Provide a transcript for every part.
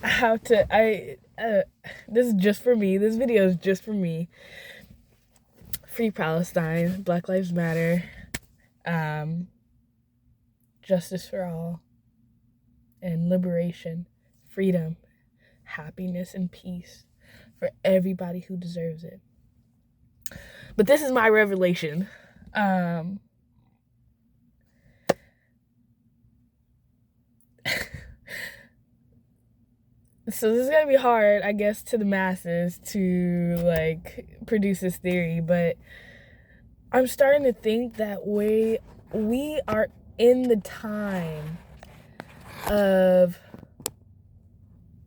how to this is just for me. This video is just for me. Free Palestine, Black Lives Matter, um, justice for all, and liberation, freedom, happiness, and peace for everybody who deserves it. But this is my revelation. So this is gonna be hard, I guess, to the masses to like produce this theory, but I'm starting to think that we are in the time of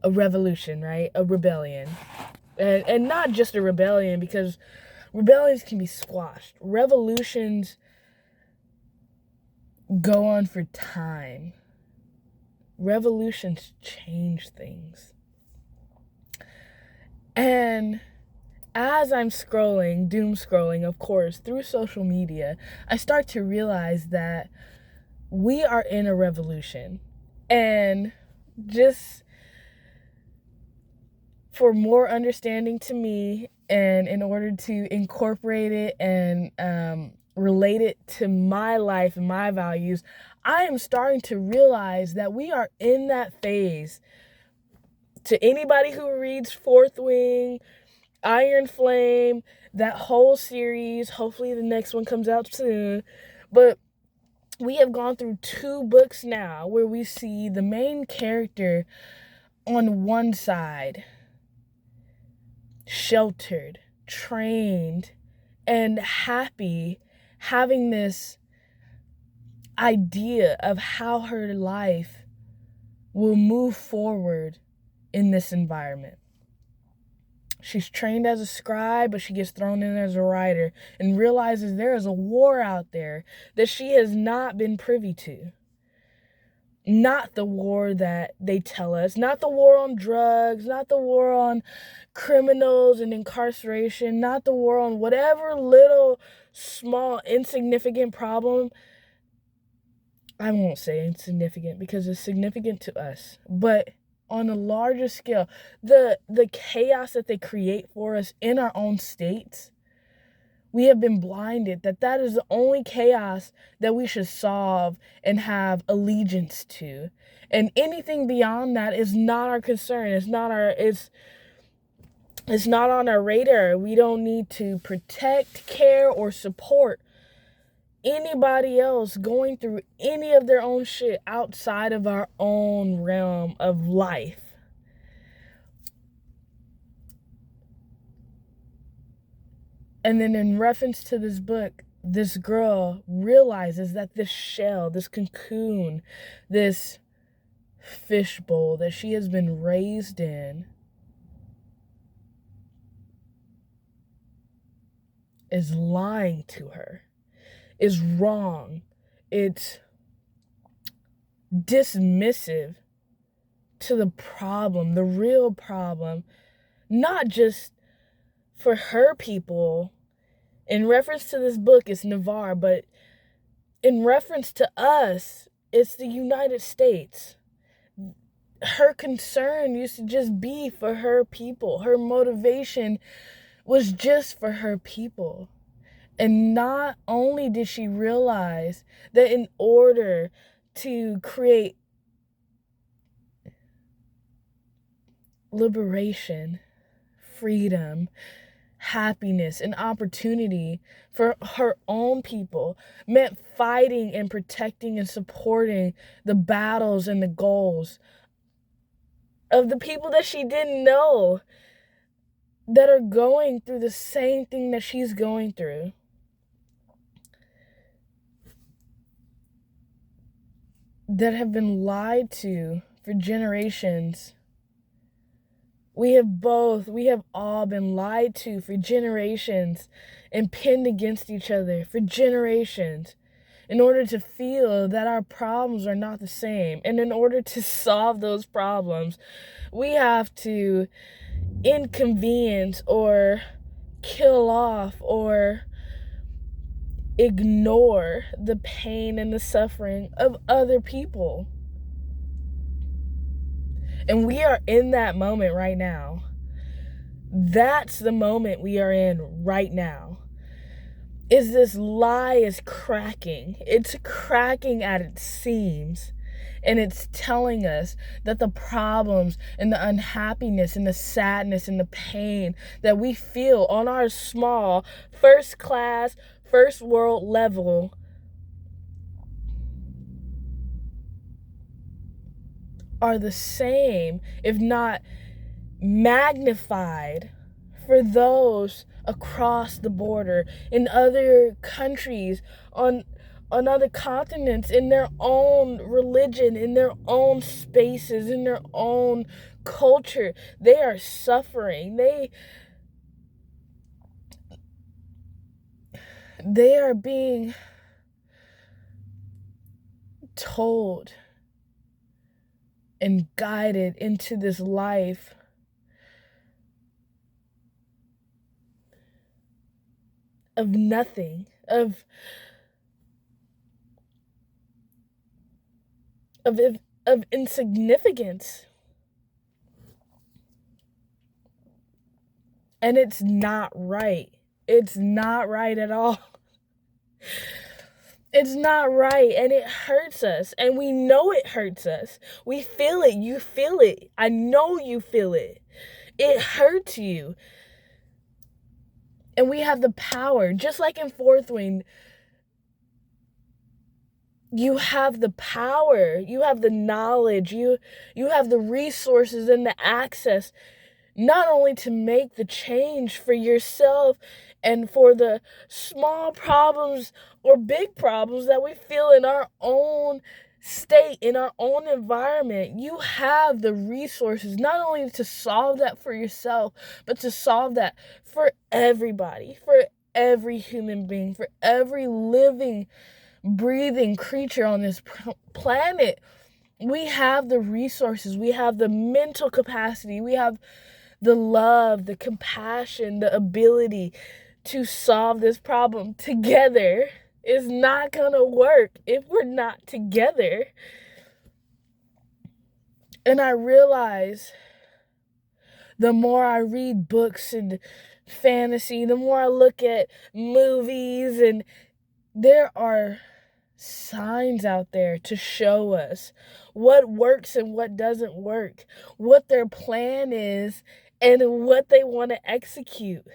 a revolution, right? A rebellion. And not just a rebellion, because rebellions can be squashed. Revolutions go on for time. Revolutions change things. And as I'm scrolling, doom scrolling, of course, through social media, I start to realize that we are in a revolution. And just for more understanding to me, and in order to incorporate it and relate it to my life and my values, I am starting to realize that we are in that phase. To anybody who reads Fourth Wing, Iron Flame, that whole series, hopefully the next one comes out soon, but we have gone through 2 books now where we see the main character on one side, sheltered, trained, and happy, having this idea of how her life will move forward in this environment. She's trained as a scribe, but she gets thrown in as a writer and realizes there is a war out there that she has not been privy to. Not the war that they tell us, not the war on drugs, not the war on criminals and incarceration, not the war on whatever little, small, insignificant problem. I won't say insignificant because it's significant to us, but on a larger scale, the chaos that they create for us in our own states, we have been blinded that is the only chaos that we should solve and have allegiance to. And anything beyond that is not our concern. It's not on our radar. We don't need to protect, care, or support anybody else going through any of their own shit outside of our own realm of life. And then in reference to this book, this girl realizes that this shell, this cocoon, this fishbowl that she has been raised in is lying to her, is wrong. It's dismissive to the problem, the real problem, not just for her people. In reference to this book, it's Navarre, but in reference to us, it's the United States. Her concern used to just be for her people. Her motivation was just for her people. And not only did she realize that in order to create liberation, freedom, happiness, and opportunity for her own people meant fighting and protecting and supporting the battles and the goals of the people that she didn't know that are going through the same thing that she's going through. That have been lied to for generations. We have all been lied to for generations and pinned against each other for generations in order to feel that our problems are not the same. And in order to solve those problems, we have to inconvenience or kill off or ignore the pain and the suffering of other people. And we are in that moment right now. That's the moment we are in right now. Is this lie is cracking. It's cracking at its seams. And it's telling us that the problems and the unhappiness and the sadness and the pain that we feel on our small, first class, first world level are the same, if not magnified, for those across the border, in other countries, on other continents, in their own religion, in their own spaces, in their own culture. They are suffering. They are being told and guided into this life of nothing, of insignificance. And it's not right. It's not right at all. It's not right, and it hurts us, and we know it hurts us. We feel it. You feel it. I know you feel it. It hurts you. And we have the power, just like in Fourth Wing. You have the power, you have the knowledge, you have the resources and the access, not only to make the change for yourself and for the small problems or big problems that we feel in our own state, in our own environment. You have the resources not only to solve that for yourself, but to solve that for everybody, for every human being, for every living, breathing creature on this planet. We have the resources, we have the mental capacity, we have the love, the compassion, the ability to solve this problem together. It's not gonna work if we're not together. And I realize the more I read books and fantasy, the more I look at movies, and there are signs out there to show us what works and what doesn't work, what their plan is, and what they want to execute.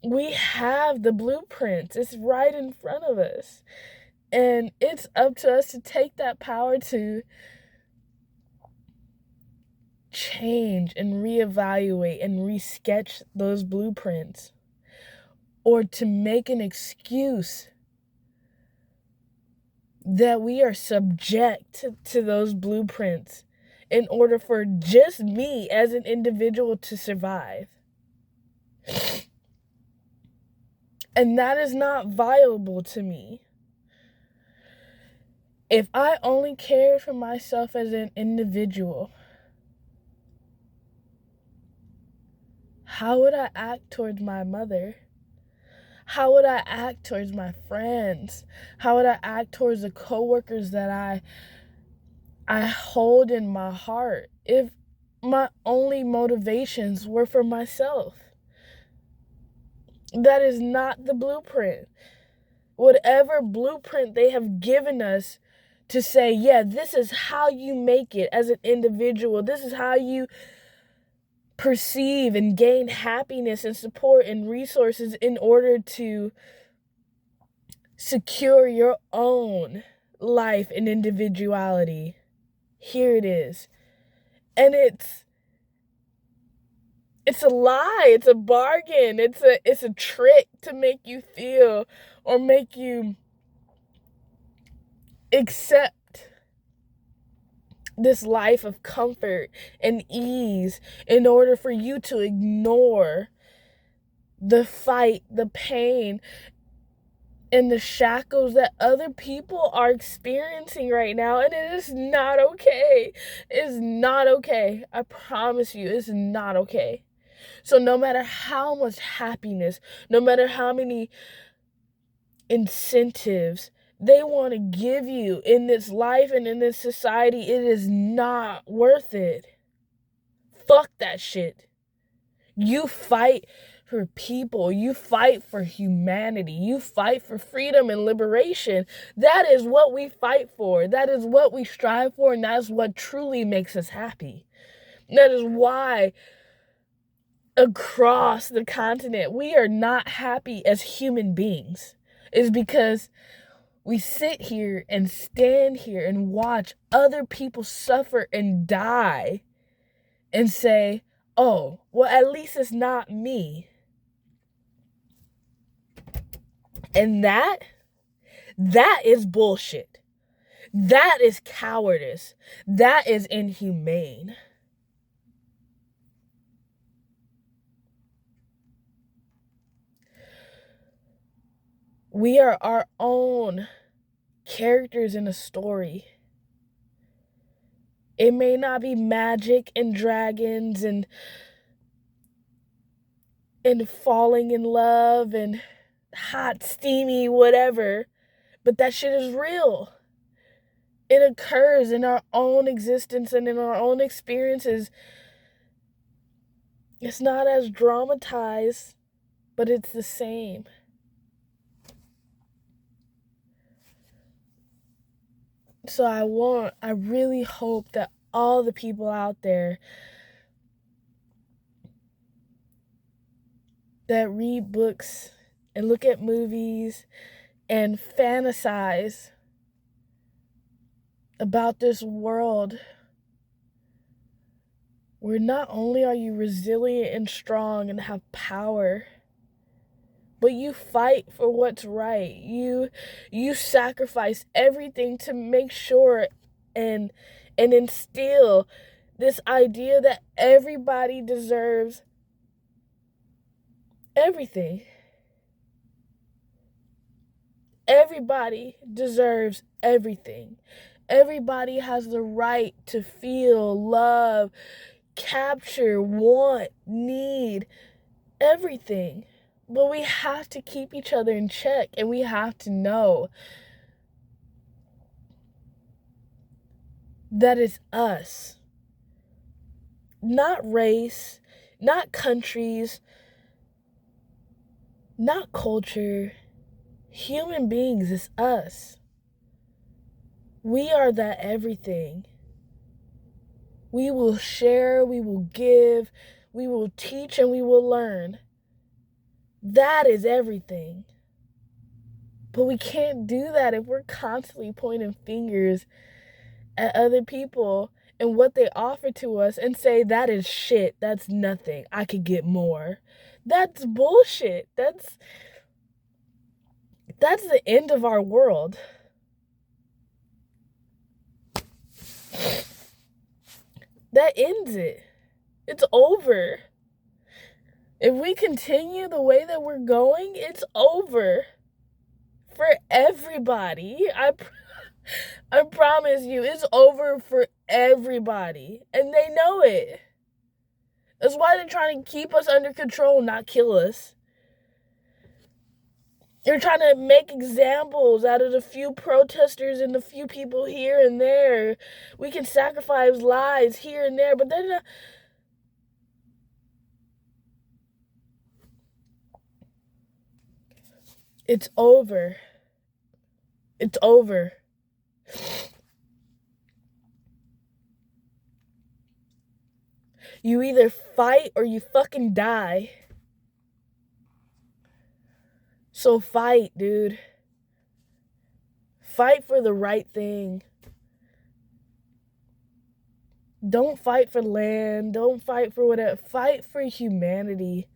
We have the blueprints. It's right in front of us. And it's up to us to take that power to change and reevaluate and resketch those blueprints, or to make an excuse that we are subject to those blueprints in order for just me as an individual to survive. And that is not viable to me. If I only cared for myself as an individual, how would I act towards my mother? How would I act towards my friends? How would I act towards the coworkers that I hold in my heart if my only motivations were for myself? That is not the blueprint. Whatever blueprint they have given us to say, yeah, this is how you make it as an individual. This is how you perceive and gain happiness and support and resources in order to secure your own life and individuality. Here it is. And it's a lie. It's a bargain. It's a trick to make you feel or make you accept this life of comfort and ease in order for you to ignore the fight, the pain, and the shackles that other people are experiencing right now. And it is not okay. It's not okay. I promise you, it's not okay. So no matter how much happiness, no matter how many incentives they want to give you in this life and in this society, it is not worth it. Fuck that shit. You fight for people. You fight for humanity. You fight for freedom and liberation. That is what we fight for. That is what we strive for, and that is what truly makes us happy. That is why across the continent we are not happy as human beings. Is because we sit here and stand here and watch other people suffer and die and say, oh, well, at least it's not me. And that is bullshit. That is cowardice. That is inhumane. We are our own characters in a story. It may not be magic and dragons and falling in love and hot, steamy, whatever, but that shit is real. It occurs in our own existence and in our own experiences. It's not as dramatized, but it's the same. So I really hope that all the people out there that read books and look at movies and fantasize about this world where not only are you resilient and strong and have power, but you fight for what's right. You sacrifice everything to make sure and instill this idea that everybody deserves everything. Everybody deserves everything. Everybody has the right to feel, love, capture, want, need, everything. But we have to keep each other in check, and we have to know that it's us. Not race, not countries, not culture. Human beings is us. We are that everything. We will share, we will give, we will teach, and we will learn. That is everything. But we can't do that if we're constantly pointing fingers at other people and what they offer to us and say, that is shit, that's nothing, I could get more. That's bullshit. That's the end of our world. That ends it. It's over. If we continue the way that we're going, it's over. For everybody. I promise you, it's over for everybody. And they know it. That's why they're trying to keep us under control, not kill us. They're trying to make examples out of the few protesters and the few people here and there. We can sacrifice lives here and there, but they're not. It's over. It's over. You either fight or you fucking die. So fight, dude. Fight for the right thing. Don't fight for land. Don't fight for whatever. Fight for humanity.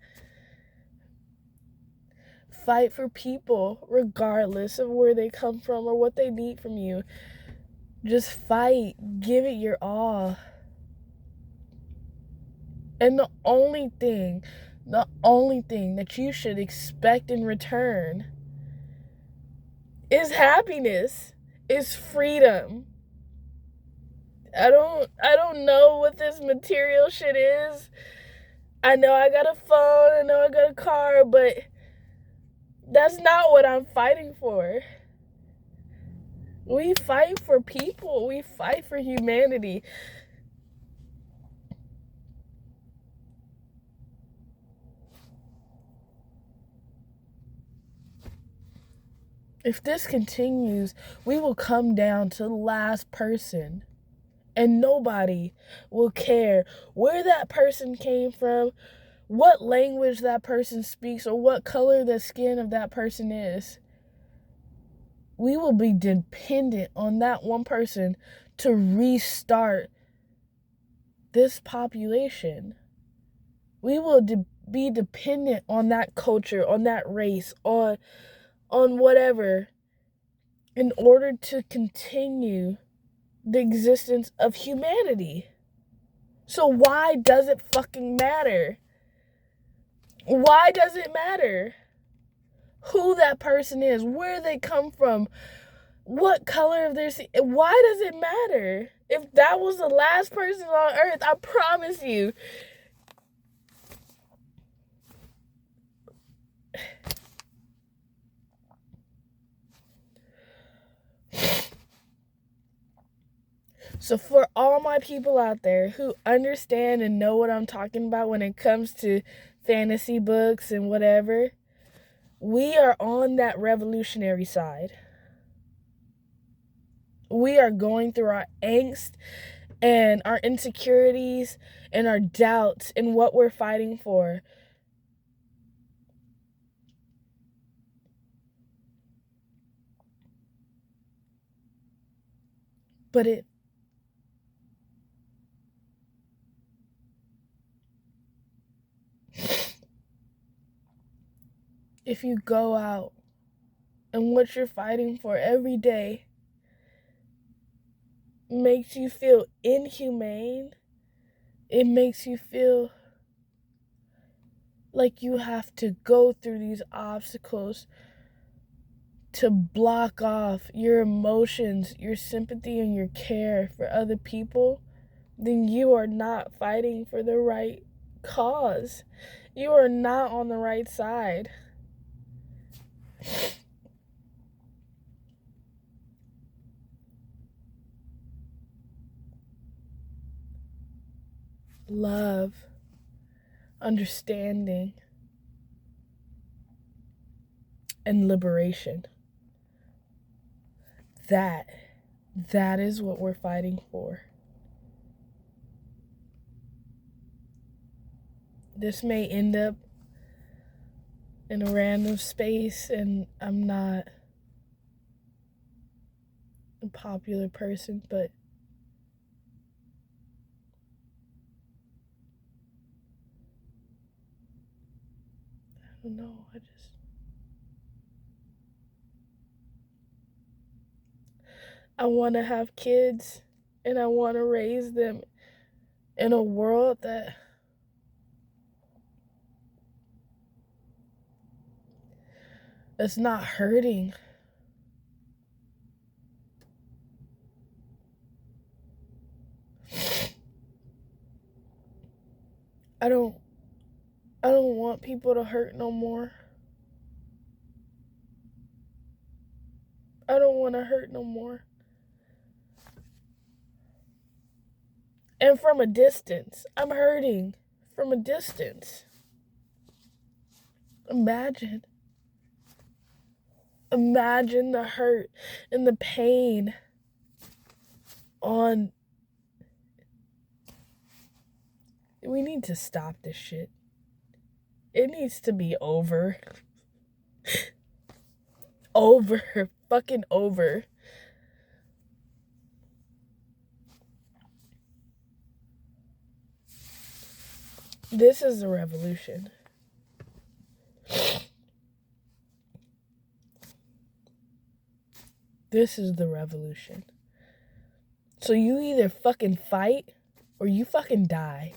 Fight for people, regardless of where they come from or what they need from you. Just fight. Give it your all. And the only thing that you should expect in return is happiness, is freedom. I don't know what this material shit is. I know I got a phone, I know I got a car, but that's not what I'm fighting for. We fight for people. We fight for humanity. If this continues, we will come down to the last person. And nobody will care where that person came from, what language that person speaks, or what color the skin of that person is. We will be dependent on that one person to restart this population. We will be dependent on that culture, on that race, on whatever, in order to continue the existence of humanity. So why does it fucking matter? Why does it matter who that person is, where they come from, what color of their skin? Why does it matter? If that was the last person on earth, I promise you, so for all my people out there who understand and know what I'm talking about when it comes to fantasy books and whatever, we are on that revolutionary side. We are going through our angst and our insecurities and our doubts in what we're fighting for. But if you go out and what you're fighting for every day makes you feel inhumane, it makes you feel like you have to go through these obstacles to block off your emotions, your sympathy, and your care for other people, then you are not fighting for the right cause. You are not on the right side. Love, understanding, and liberation. That is what we're fighting for. This may end up in a random space, and I'm not a popular person, but I don't know, I want to have kids, and I want to raise them in a world that's not hurting. I don't want people to hurt no more. I don't want to hurt no more. And from a distance, I'm hurting from a distance. Imagine the hurt and the pain on. We need to stop this shit. It needs to be over. Over. Fucking over. This is a revolution. This is the revolution. So you either fucking fight or you fucking die.